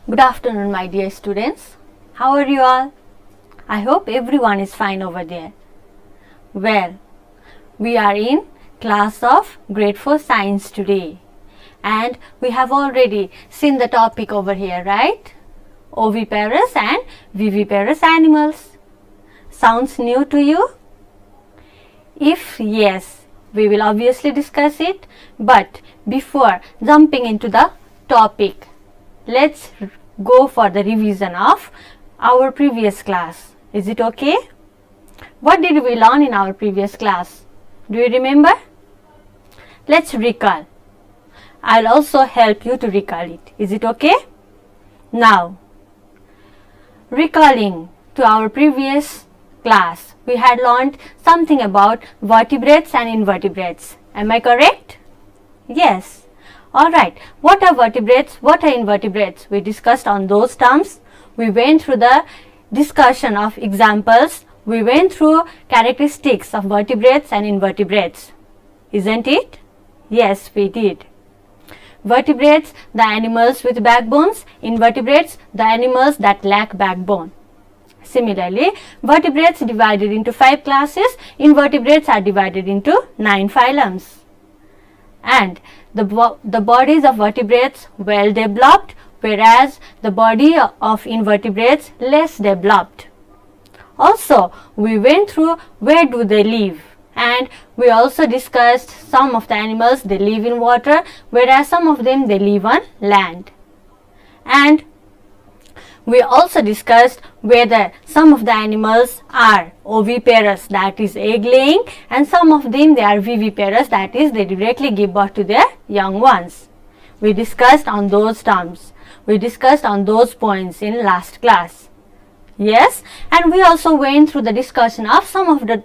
Good afternoon, my dear students. How are you all? I hope everyone is fine over there. Well, we are in class of grade 4 science today, and we have already seen the topic over here, right? Oviparous and viviparous animals. Sounds new to you? If yes, we will obviously discuss it, but before jumping into the topic, let's go for the revision of our previous class. Is it okay? What did we learn in our previous class? Do you remember? Let's recall. I'll also help you to recall it. Is it okay? Now, recalling to our previous class, we had learned something about vertebrates and invertebrates. Am I correct? Yes. Alright, what are vertebrates? What are invertebrates? We discussed on those terms. We went through the discussion of examples. We went through characteristics of vertebrates and invertebrates. Isn't it? Yes, we did. Vertebrates, the animals with backbones. Invertebrates, the animals that lack backbone. Similarly, vertebrates divided into 5 classes. Invertebrates are divided into 9 phylums. And the bodies of vertebrates well developed, whereas the body of invertebrates less developed. Also, we went through where do they live, and we also discussed some of the animals they live in water, whereas some of them they live on land. And we also discussed whether some of the animals are oviparous, that is egg laying, and some of them they are viviparous, that is they directly give birth to their young ones. We discussed on those terms. We discussed on those points in last class. Yes, and we also went through the discussion of some of the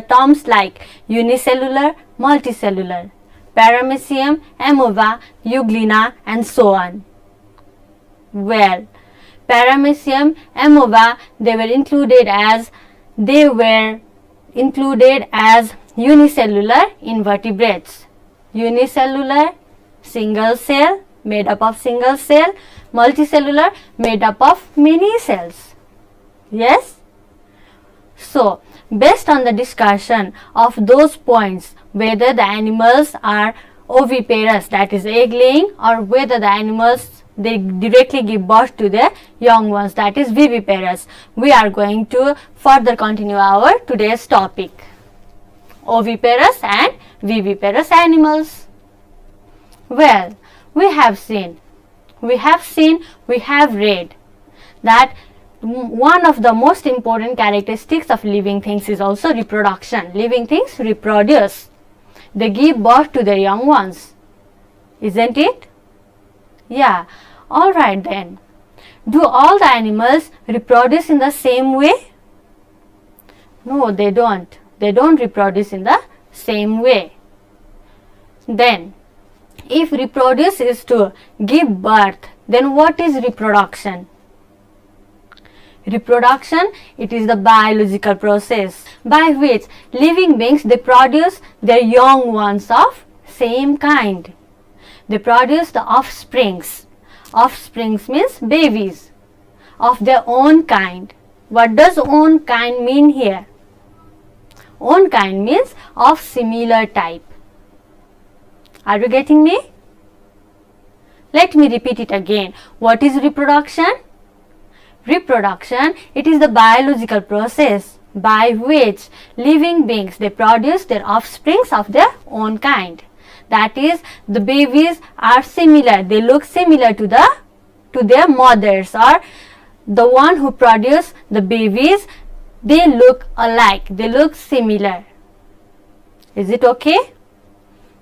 terms like unicellular, multicellular, paramecium, ameba, euglena, and so on. Well, paramecium, ameba, they were included as unicellular invertebrates. Unicellular, single cell, made up of single cell. Multicellular, made up of many cells. Yes? So, based on the discussion of those points, whether the animals are oviparous, that is egg laying, or whether the animals they directly give birth to their young ones, that is viviparous, we are going to further continue our today's topic, oviparous and viviparous animals. Well, we have read that one of the most important characteristics of living things is also reproduction. Living things reproduce. They give birth to their young ones. Isn't it? Yeah. Alright then. Do all the animals reproduce in the same way? No, they don't. They don't reproduce in the same way. Then, if reproduce is to give birth, then what is reproduction? Reproduction, it is the biological process by which living beings they produce their young ones of same kind. They produce the offsprings. Offsprings means babies of their own kind. What does own kind mean here? Own kind means of similar type. Are you getting me? Let me repeat it again. What is reproduction? Reproduction, it is the biological process by which living beings they produce their offsprings of their own kind. That is, the babies are similar, they look similar to their mothers, or the one who produce the babies, they look alike, they look similar. Is it okay?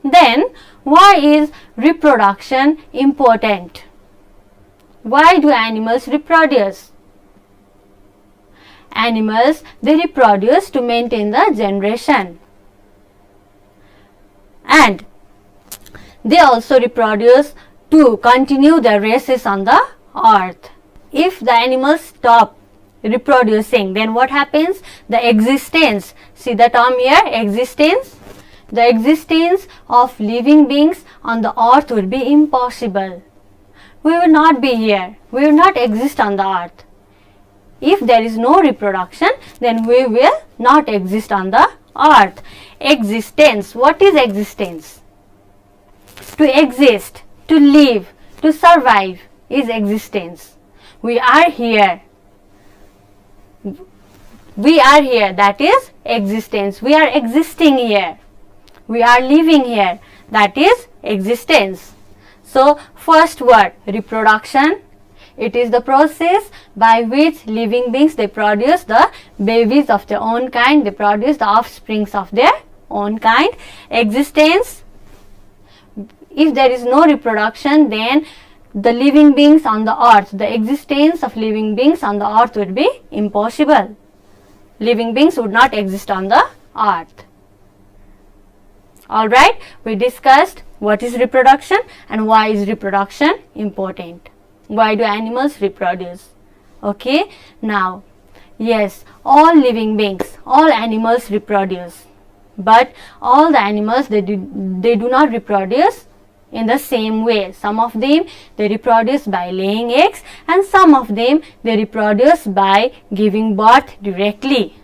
Then, why is reproduction important? Why do animals reproduce? Animals, they reproduce to maintain the generation. And they also reproduce to continue their races on the earth. If the animals stop reproducing, then what happens? The existence, see the term here, existence, the existence of living beings on the earth would be impossible. we will not be here. We will not exist on the earth. If there is no reproduction, then we will not exist on the earth. Existence. What is existence? To exist, to live, to survive is existence. We are here. We are here. That is existence. We are existing here. We are living here. That is existence. So, first word, reproduction. It is the process by which living beings, they produce the babies of their own kind, they produce the offsprings of their own kind. Existence, if there is no reproduction, then the living beings on the earth, the existence of living beings on the earth would be impossible. Living beings would not exist on the earth. Alright, we discussed what is reproduction and why is reproduction important. Why do animals reproduce? Okay, now, yes, all living beings, all animals reproduce. But all the animals, they do not reproduce in the same way. Some of them, they reproduce by laying eggs, and some of them, they reproduce by giving birth directly.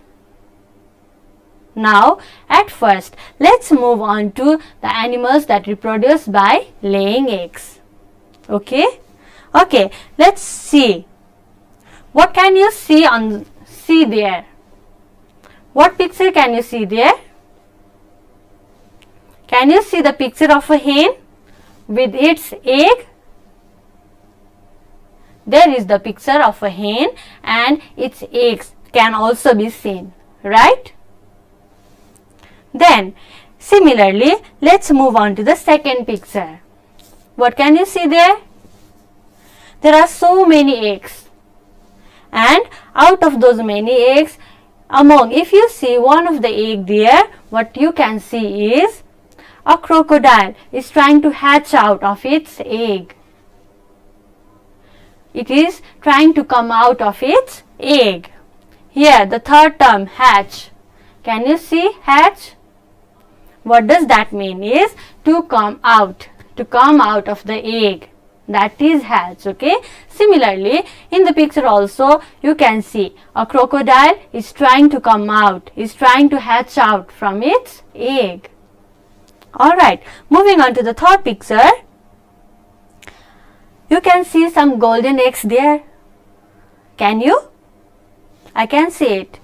Now, at first, let's move on to the animals that reproduce by laying eggs. Okay? Okay, let's see. What can you see there? What picture can you see there? Can you see the picture of a hen with its egg? There is the picture of a hen and its eggs can also be seen, right? Then, similarly, let's move on to the second picture. What can you see there? There are so many eggs, and out of those many eggs, if you see one of the egg there, what you can see is a crocodile is trying to hatch out of its egg. It is trying to come out of its egg. Here, the third term, hatch. Can you see hatch? What does that mean? Is to come out of the egg. That is hatch. Okay. Similarly, in the picture also you can see a crocodile is trying to come out, is trying to hatch out from its egg. Alright, moving on to the third picture. You can see some golden eggs there. Can you? I can see it.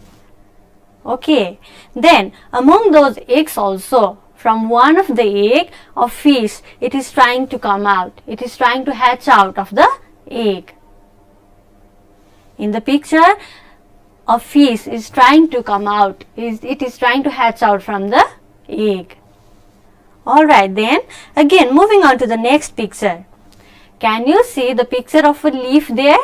Okay. Then among those eggs also, from one of the egg of fish, it is trying to come out. It is trying to hatch out of the egg. In the picture, a fish is trying to come out. It is trying to hatch out from the egg. Alright, then again moving on to the next picture. Can you see the picture of a leaf there?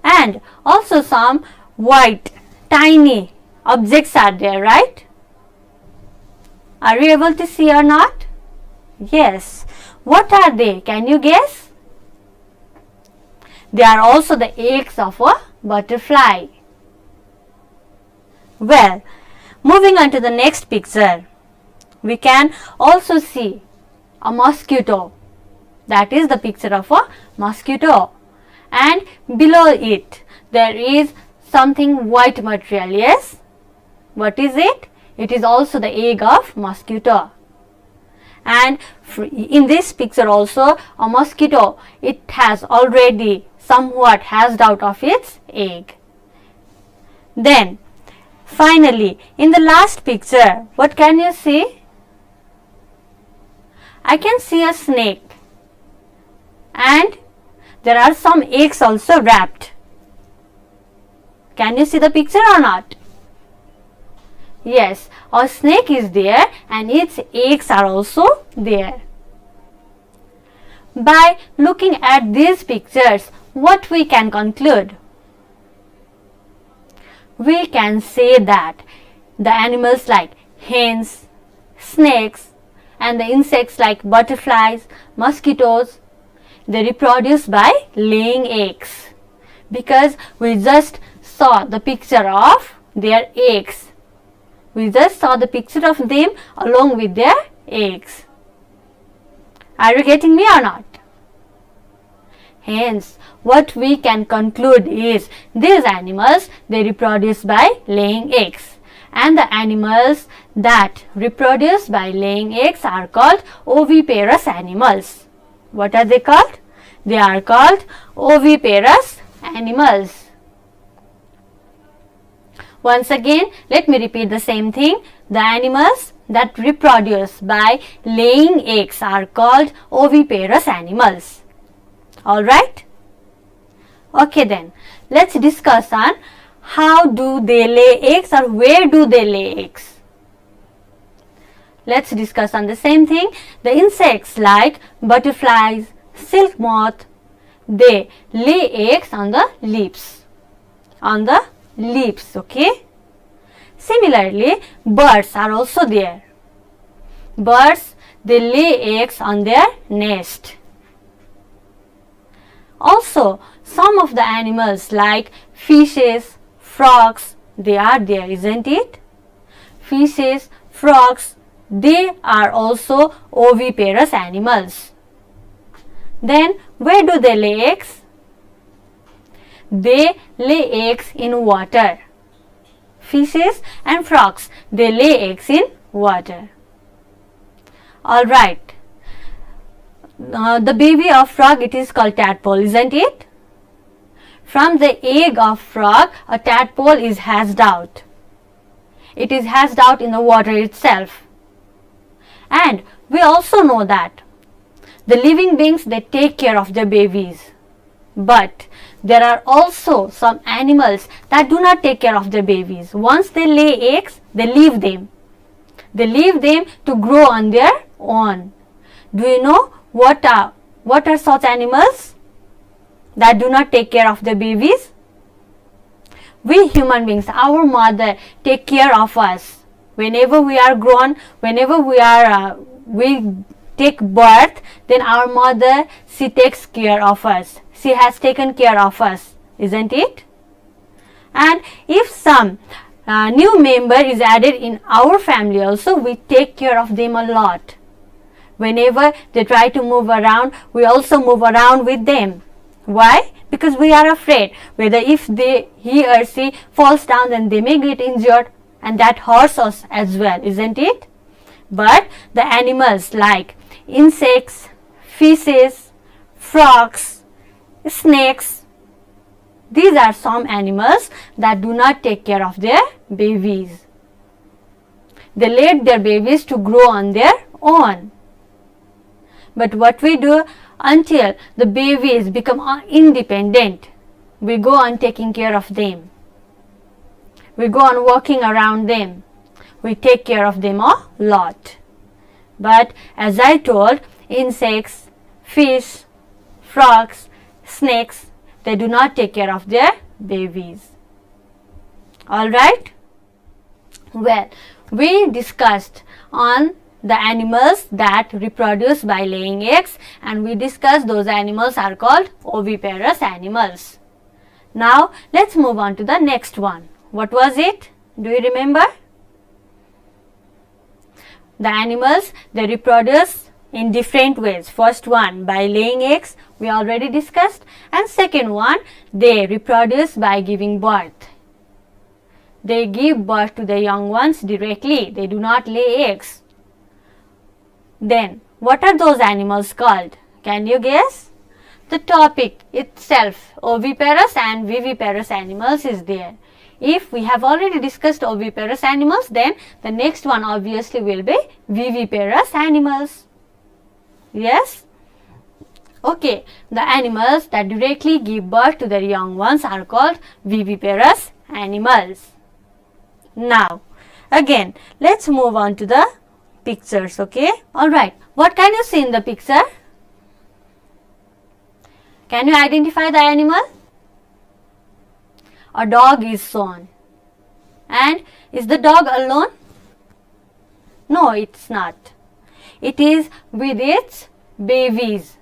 And also some white, tiny objects are there, right? Are you able to see or not? Yes. What are they? Can you guess? They are also the eggs of a butterfly. Well, moving on to the next picture, we can also see a mosquito. That is the picture of a mosquito. And below it, there is something white material. Yes? What is it? It is also the egg of mosquito. And in this picture also, a mosquito, it has already somewhat hatched out of its egg. Then, finally, in the last picture, what can you see? I can see a snake. And there are some eggs also wrapped. Can you see the picture or not? Yes, a snake is there and its eggs are also there. By looking at these pictures, what we can conclude? We can say that the animals like hens, snakes, and the insects like butterflies, mosquitoes, they reproduce by laying eggs, because we just saw the picture of their eggs. We just saw the picture of them along with their eggs. Are you getting me or not? Hence, what we can conclude is these animals, they reproduce by laying eggs, and the animals that reproduce by laying eggs are called oviparous animals. What are they called? They are called oviparous animals. Once again, let me repeat the same thing. The animals that reproduce by laying eggs are called oviparous animals. Alright? Okay then, let's discuss on how do they lay eggs or where do they lay eggs. Let's discuss on the same thing. The insects like butterflies, silk moth, they lay eggs on the leaves. Okay. Similarly, birds are also there. Birds, they lay eggs on their nest. Also, some of the animals like fishes, frogs, they are there, isn't it? Fishes, frogs, they are also oviparous animals. Then, where do they lay eggs? They lay eggs in water. Fishes and frogs, they lay eggs in water. Alright. The baby of frog, it is called tadpole, isn't it? From the egg of frog, a tadpole is hatched out. It is hatched out in the water itself. And we also know that the living beings, they take care of their babies. But there are also some animals that do not take care of their babies. Once they lay eggs, they leave them. They leave them to grow on their own. Do you know what are such animals that do not take care of their babies? We human beings, our mother take care of us. Whenever we are grown, whenever we take birth, then our mother, she takes care of us. She has taken care of us, isn't it? And if some new member is added in our family also, we take care of them a lot. Whenever they try to move around, we also move around with them. Why? Because we are afraid whether if he or she falls down, then they may get injured, and that hurts us as well, isn't it? But the animals like insects, fishes, frogs, snakes, these are some animals that do not take care of their babies. They let their babies to grow on their own. But what we do until the babies become independent, we go on taking care of them. We go on walking around them. We take care of them a lot. But as I told, insects, fish, frogs, snakes, they do not take care of their babies. Alright? Well, we discussed on the animals that reproduce by laying eggs, and we discussed those animals are called oviparous animals. Now, let's move on to the next one. What was it? Do you remember? The animals, they reproduce in different ways. First one, by laying eggs, we already discussed, and second one, they reproduce by giving birth. They give birth to the young ones directly. They do not lay eggs. Then, what are those animals called? Can you guess? The topic itself, oviparous and viviparous animals, is there. If we have already discussed oviparous animals, then the next one obviously will be viviparous animals. Yes? Okay, the animals that directly give birth to their young ones are called viviparous animals. Now, again, let's move on to the pictures, okay? Alright, what can you see in the picture? Can you identify the animal? A dog is shown. And is the dog alone? No, it's not. It is with its babies.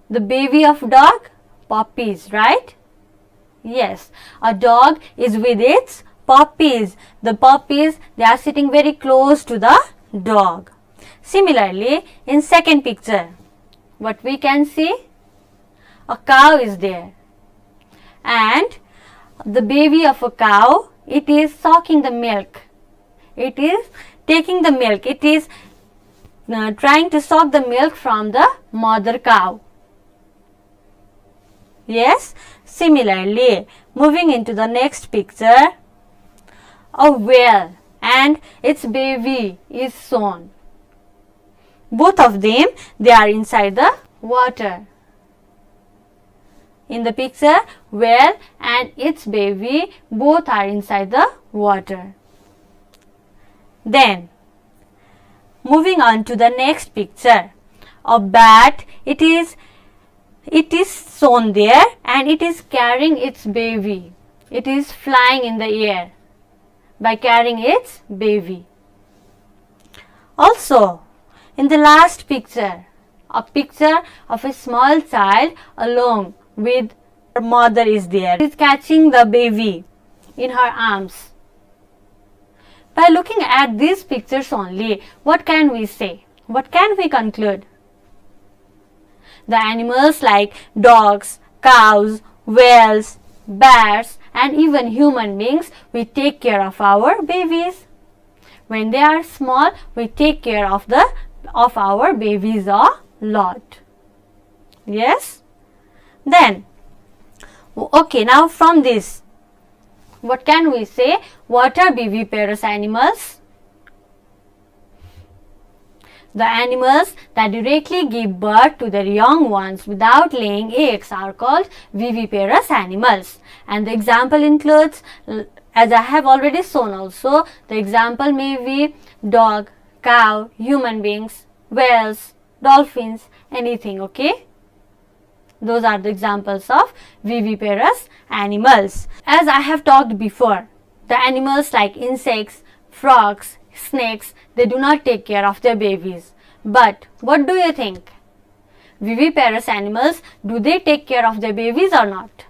The baby of dog, puppies, right? Yes, a dog is with its puppies. The puppies, they are sitting very close to the dog. Similarly, in second picture, what we can see? a cow is there, and the baby of a cow, it is sucking the milk. It is taking the milk. It is trying to suck the milk from the mother cow. Yes, similarly, moving into the next picture, a whale and its baby is shown. Both of them, they are inside the water. In the picture, whale and its baby both are inside the water. Then, moving on to the next picture, a bat, it is shown there and it is carrying its baby. It is flying in the air by carrying its baby. Also, in the last picture, a picture of a small child along with her mother is there. She is catching the baby in her arms. By looking at these pictures only, what can we say? What can we conclude? The animals like dogs, cows, whales, bats and even human beings, we take care of our babies. When they are small, we take care of our babies a lot. Yes? Then, okay, now from this, what can we say? What are viviparous animals? The animals that directly give birth to their young ones without laying eggs are called viviparous animals. And the example includes, as I have already shown also, the example may be dog, cow, human beings, whales, dolphins, anything, okay? Those are the examples of viviparous animals. As I have talked before, the animals like insects, frogs, snakes, they do not take care of their babies. But what do you think? Viviparous animals, do they take care of their babies or not?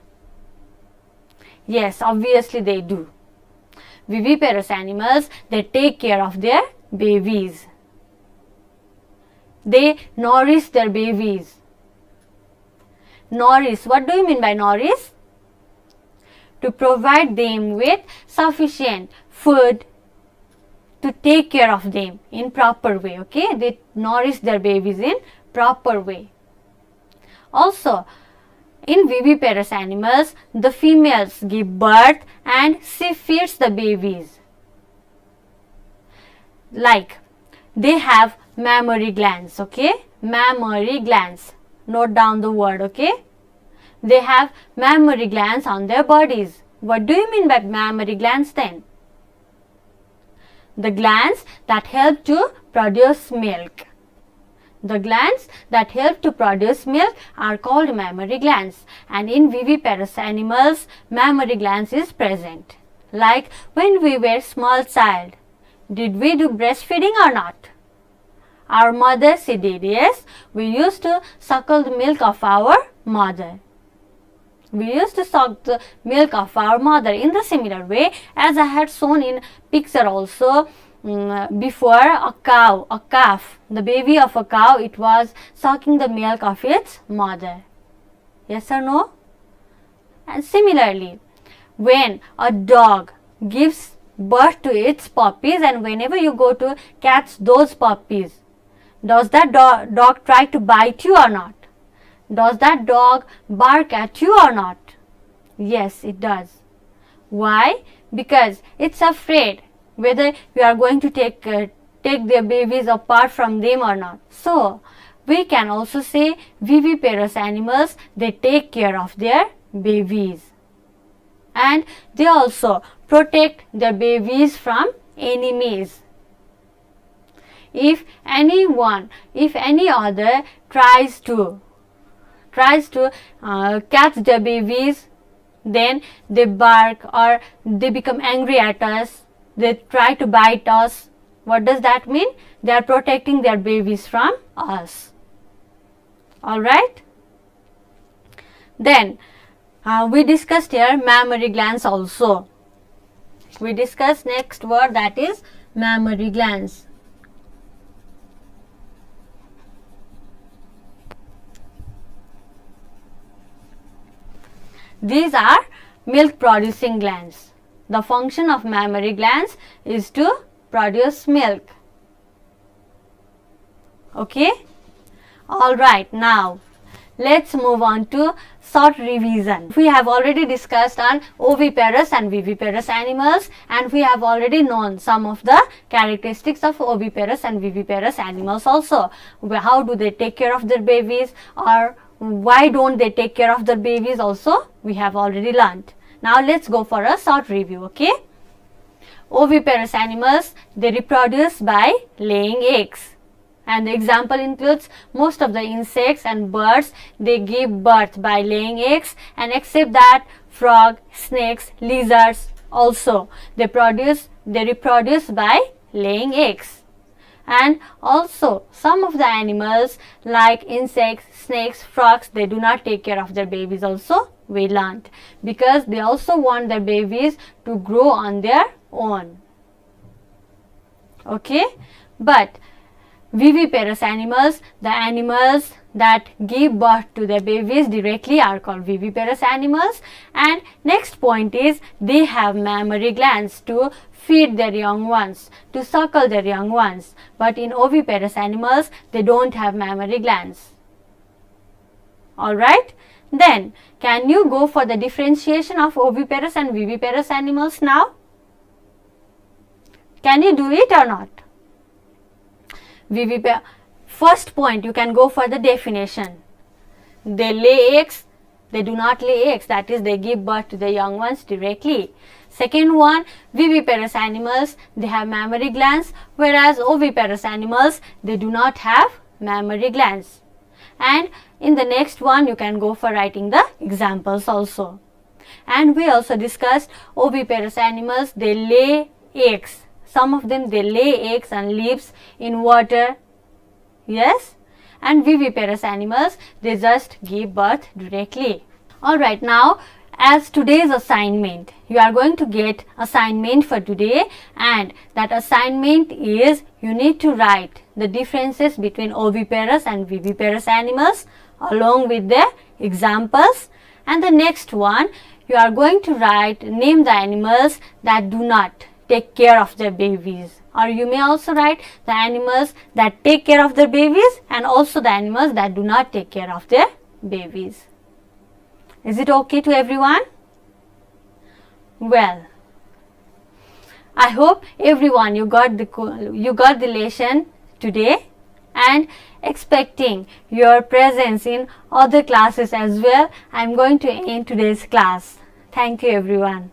Yes, obviously they do. Viviparous animals, they take care of their babies. They nourish their babies. Nourish, what do you mean by nourish? To provide them with sufficient food, to take care of them in proper way, okay? They nourish their babies in proper way. Also, in viviparous animals, the females give birth and she feeds the babies. Like, they have mammary glands, okay? Mammary glands. Note down the word, okay? They have mammary glands on their bodies. What do you mean by mammary glands then? The glands that help to produce milk. The glands that help to produce milk are called mammary glands, and in viviparous animals, mammary glands is present. Like when we were small child, did we do breastfeeding or not? Our mother, she did, yes. We used to suckle the milk of our mother. We used to suck the milk of our mother. In the similar way, as I had shown in picture also before, a calf, the baby of a cow, it was sucking the milk of its mother. Yes or no? And similarly, when a dog gives birth to its puppies and whenever you go to catch those puppies, does that dog try to bite you or not? Does that dog bark at you or not? Yes, it does. Why? Because it's afraid whether you are going to take their babies apart from them or not. So, we can also say viviparous animals, they take care of their babies. And they also protect their babies from enemies. If any other tries to catch their babies, then they bark or they become angry at us, they try to bite us. What does that mean? They are protecting their babies from us. Alright? Then we discussed here mammary glands also. We discussed next word, that is mammary glands. These are milk producing glands. The function of mammary glands is to produce milk. Okay? Alright, now let's move on to short revision. We have already discussed on oviparous and viviparous animals, and we have already known some of the characteristics of oviparous and viviparous animals also. How do they take care of their babies, or why don't they take care of their babies also we have already learned. Now let's go for a short review, okay? Oviparous animals, they reproduce by laying eggs. And the example includes most of the insects and birds, they give birth by laying eggs, and except that frog, snakes, lizards also they reproduce by laying eggs. And also some of the animals like insects, snakes, frogs, they do not take care of their babies also we learnt, because they also want their babies to grow on their own. Okay, but viviparous animals, the animals that give birth to their babies directly are called viviparous animals. And next point is they have mammary glands to feed their young ones, to suckle their young ones. But in oviparous animals, they don't have mammary glands. Alright, then can you go for the differentiation of oviparous and viviparous animals now? Can you do it or not? First point, you can go for the definition. They lay eggs, they do not lay eggs, that is they give birth to the young ones directly. Second one, viviparous animals, they have mammary glands, whereas oviparous animals, they do not have mammary glands. And in the next one, you can go for writing the examples also. And we also discussed oviparous animals, they lay eggs. Some of them they lay eggs and lives in water, yes, and viviparous animals they just give birth directly. Alright, now as today's assignment, you are going to get assignment for today, and that assignment is you need to write the differences between oviparous and viviparous animals along with their examples. And the next one, you are going to name the animals that do not take care of their babies, or you may also write the animals that take care of their babies and also the animals that do not take care of their babies. Is it okay to everyone? Well, I hope everyone you got the lesson today, and expecting your presence in other classes as well. I am going to end today's class. Thank you everyone.